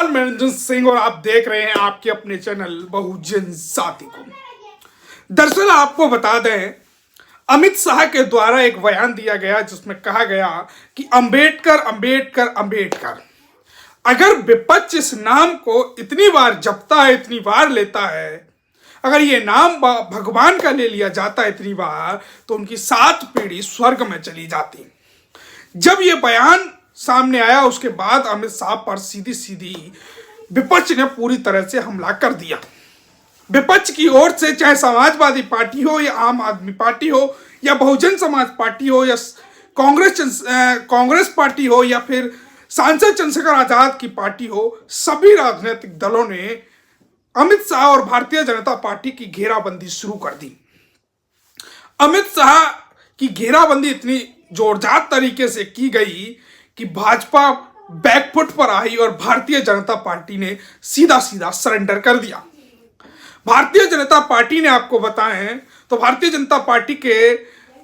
नमस्कार, मैं रंजन सिंह और आप देख रहे हैं आपके अपने चैनल बहुजन साथी को। दरअसल आपको बता दें, अमित शाह के द्वारा एक बयान दिया गया जिसमें कहा गया कि अंबेडकर अंबेडकर अंबेडकर। अगर विपक्ष इस नाम को इतनी बार जपता है, इतनी बार लेता है, अगर ये नाम भगवान का ले लिया जाता है इतनी बार, तो उनकी 7 पीढ़ी स्वर्ग में चली जाती। जब ये बयान सामने आया उसके बाद अमित शाह पर सीधी सीधी विपक्ष ने पूरी तरह से हमला कर दिया। विपक्ष की ओर से चाहे समाजवादी पार्टी हो या आम आदमी पार्टी हो या बहुजन समाज पार्टी हो या कांग्रेस पार्टी हो या फिर सांसद चंद्रशेखर आजाद की पार्टी हो, सभी राजनीतिक दलों ने अमित शाह और भारतीय जनता पार्टी की घेराबंदी शुरू कर दी। अमित शाह की घेराबंदी इतनी जोरदार तरीके से की गई कि भाजपा बैकफुट पर आई और भारतीय जनता पार्टी ने सीधा सीधा सरेंडर कर दिया। भारतीय जनता पार्टी ने आपको बताएं तो भारतीय जनता पार्टी के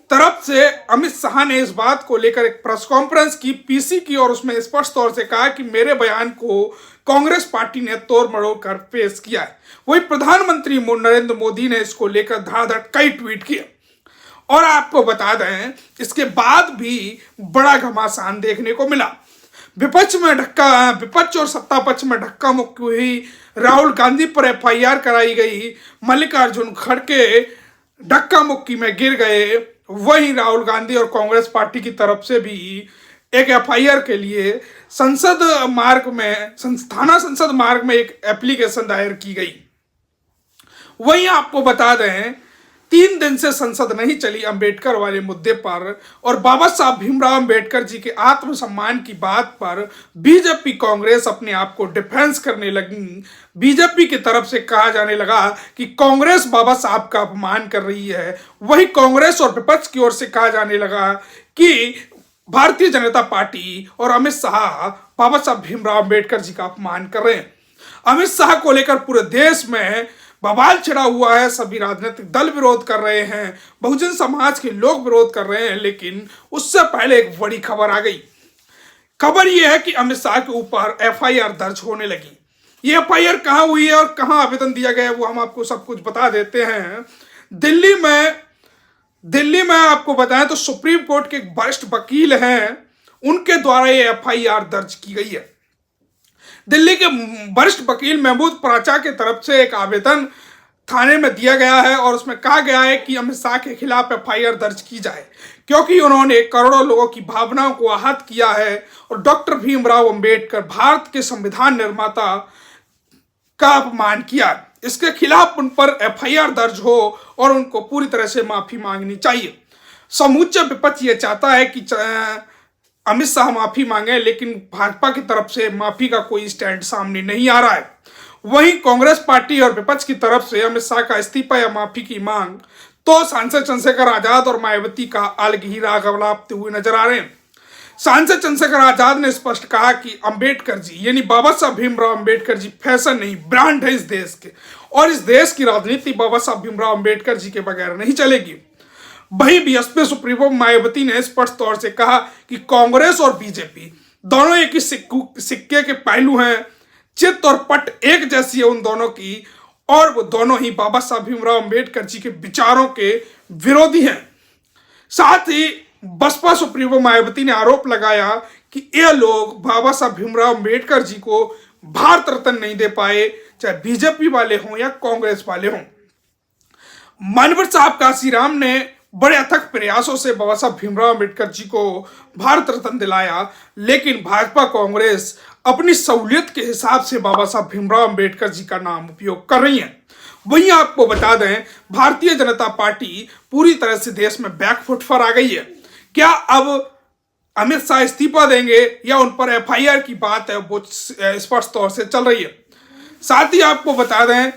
तरफ से अमित शाह ने इस बात को लेकर एक प्रेस कॉन्फ्रेंस की, पीसी की, और उसमें स्पष्ट तौर से कहा कि मेरे बयान को कांग्रेस पार्टी ने तोड़ मरोड़ कर पेश किया है। वही प्रधानमंत्री नरेंद्र मोदी ने इसको लेकर धड़ाधड़ कई ट्वीट किए। और आपको बता दें, इसके बाद भी बड़ा घमासान देखने को मिला। विपक्ष और सत्ता पक्ष में धक्का मुक्की हुई। राहुल गांधी पर एफआईआर कराई गई। मल्लिकार्जुन खड़गे धक्का मुक्की में गिर गए। वहीं राहुल गांधी और कांग्रेस पार्टी की तरफ से भी एक एफआईआर के लिए थाना संसद मार्ग में एक एप्लीकेशन दायर की गई। वहीं आपको बता दें, 3 दिन से संसद नहीं चली अंबेडकर वाले मुद्दे पर, और बाबा साहब भीमराव अंबेडकर जी के आत्मसम्मान की बात पर बीजेपी कांग्रेस अपने आप को डिफेंस करने लगी। बीजेपी की तरफ से कहा जाने लगा कि कांग्रेस बाबा साहब का अपमान कर रही है। वही कांग्रेस और विपक्ष की ओर से कहा जाने लगा कि भारतीय जनता पार्टी और अमित शाह बाबा साहब भीमराव अंबेडकर जी का अपमान कर रहे हैं। अमित शाह को लेकर पूरे देश में बवाल छिड़ा हुआ है। सभी राजनीतिक दल विरोध कर रहे हैं, बहुजन समाज के लोग विरोध कर रहे हैं। लेकिन उससे पहले एक बड़ी खबर आ गई। खबर यह है कि अमित शाह के ऊपर एफआईआर दर्ज होने लगी। ये एफआईआर कहाँ हुई है और कहाँ आवेदन दिया गया है, वो हम आपको सब कुछ बता देते हैं। दिल्ली में आपको बताएं तो सुप्रीम कोर्ट के एक वरिष्ठ वकील हैं, उनके द्वारा ये एफआईआर दर्ज की गई है। दिल्ली के वरिष्ठ वकील महमूद पराचा के तरफ से एक आवेदन थाने में दिया गया है और उसमें कहा गया है कि अमित शाह के खिलाफ एफआईआर दर्ज की जाए, क्योंकि उन्होंने करोड़ों लोगों की भावनाओं को आहत किया है और डॉक्टर भीमराव अंबेडकर, भारत के संविधान निर्माता, का अपमान किया। इसके खिलाफ उन पर एफआईआर दर्ज हो और उनको पूरी तरह से माफी मांगनी चाहिए। समूचा विपक्ष ये चाहता है कि अमित शाह माफी मांगे, लेकिन भाजपा की तरफ से माफी का कोई स्टैंड सामने नहीं आ रहा है। वहीं कांग्रेस पार्टी और विपक्ष की तरफ से अमित शाह का इस्तीफा या माफी की मांग तो सांसद चंद्रशेखर आजाद और मायावती का अलग ही राग अवलापते हुए नजर आ रहे हैं। सांसद चंद्रशेखर आजाद ने स्पष्ट कहा कि अंबेडकर जी यानी बाबा साहब भीमराव अंबेडकर जी फैशन नहीं, ब्रांड है इस देश के, और इस देश की राजनीति बाबा साहब भीमराव अंबेडकर जी के बगैर नहीं चलेगी। वहीं बीएसपी सुप्रीमो मायावती ने स्पष्ट तौर से कहा कि कांग्रेस और बीजेपी दोनों एक ही सिक्के के पहलू हैं। चित्त और पट एक जैसी है उन दोनों की, और वो दोनों ही बाबा साहब भीमराव अंबेडकर जी के विचारों के विरोधी हैं। साथ ही बसपा सुप्रीमो मायावती ने आरोप लगाया कि ये लोग बाबा साहब भीमराव अंबेडकर जी को भारत रत्न नहीं दे पाए, चाहे बीजेपी वाले हों या कांग्रेस वाले हों। मानवर साहब काशीराम ने बड़े अथक प्रयासों से बाबा साहब भीमराव अंबेडकर जी को भारत रत्न दिलाया, लेकिन भाजपा कांग्रेस अपनी सहूलियत के हिसाब से बाबा साहब भीमराव अंबेडकर जी का नाम उपयोग कर रही है। वहीं आपको बता दें, भारतीय जनता पार्टी पूरी तरह से देश में बैकफुट पर आ गई है। क्या अब अमित शाह इस्तीफा देंगे या उन पर एफआईआर की बात है वो स्पष्ट तौर से चल रही है। साथ ही आपको बता दें,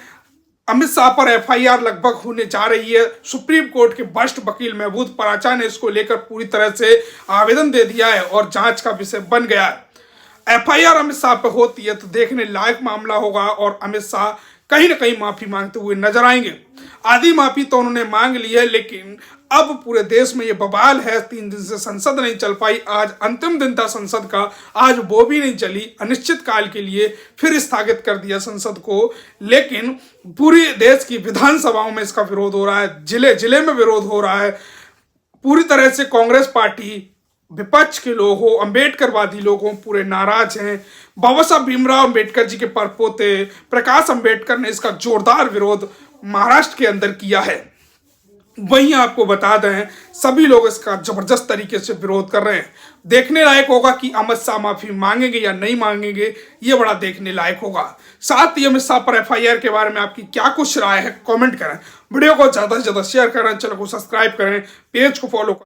अमित शाह पर एफआईआर लगभग होने जा रही है। सुप्रीम कोर्ट के वरिष्ठ वकील महमूद पराचा ने इसको लेकर पूरी तरह से आवेदन दे दिया है और जांच का विषय बन गया है। एफआईआर अमित शाह पर होती है तो देखने लायक मामला होगा और अमित शाह कहीं ना कहीं माफी मांगते हुए नजर आएंगे। आधी माफी तो उन्होंने मांग ली है, लेकिन अब पूरे देश में ये बवाल है। 3 दिन से संसद नहीं चल पाई, आज अंतिम दिन था संसद का, आज वो भी नहीं चली, अनिश्चित काल के लिए फिर स्थगित कर दिया संसद को। लेकिन पूरी देश की विधानसभाओं में इसका विरोध हो रहा है, जिले जिले में विरोध हो रहा है। पूरी तरह से कांग्रेस पार्टी, विपक्ष के लोग हो, अंबेडकरवादी लोग हो, पूरे नाराज हैं। बाबा साहब भीमराव अंबेडकर जी के परपोते प्रकाश अंबेडकर ने इसका जोरदार विरोध महाराष्ट्र के अंदर किया है। वहीं आपको बता दें, सभी लोग इसका जबरदस्त तरीके से विरोध कर रहे हैं। देखने लायक होगा कि अमित शाह माफी मांगेंगे या नहीं मांगेंगे, ये बड़ा देखने लायक होगा। साथ ही अमित शाह पर FIR के बारे में आपकी क्या कुछ राय है, कमेंट करें। वीडियो को ज्यादा से ज्यादा शेयर करें, चैनल को सब्सक्राइब करें, पेज को फॉलो करें।